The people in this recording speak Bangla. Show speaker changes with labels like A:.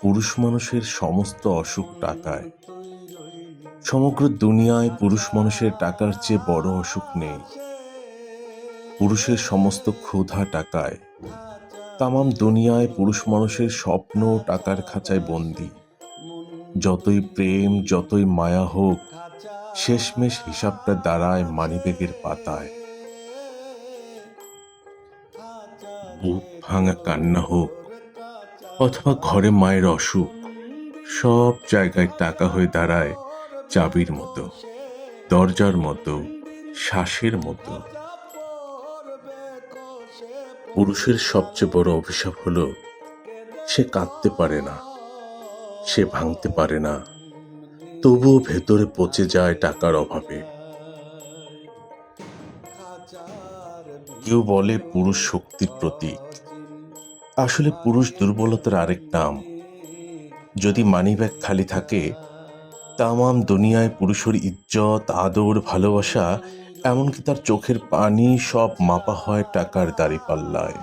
A: পুরুষ মানুষের সমস্ত অসুখ টাকায়। সমগ্র দুনিয়ায় পুরুষ মানুষের টাকার চেয়ে বড় অসুখ নেই। পুরুষের সমস্ত ক্ষুধা টাকায়। তামাম দুনিয়ায় পুরুষ মানুষের স্বপ্ন টাকার খাঁচায় বন্দী। যতই প্রেম, যতই মায়া হোক, শেষমেশ হিসাবটা দাঁড়ায় মানিব্যাগের পাতায়। বুক ভাঙা কান্না হোক অথবা ঘরে মায়ের অসুখ, সব জায়গায় টাকা হয়ে দাঁড়ায় চাবির মতো, দরজার মতো, শ্বাসের মতো। পুরুষের সবচেয়ে বড় অভিশাপ হলো সে কাঁদতে পারে না, সে ভাঙতে পারে না, তবুও ভেতরে পচে যায় টাকার অভাবে। কেউ বলে পুরুষ শক্তির প্রতীক, আসলে পুরুষ দুর্বলতার আরেক নাম। যদি মানিব্যাগ খালি থাকে, তামাম দুনিয়ায় পুরুষের ইজ্জত, আদর, ভালোবাসা, এমনকি তার চোখের পানি সব মাপা হয় টাকার দাঁড়িপাল্লায়।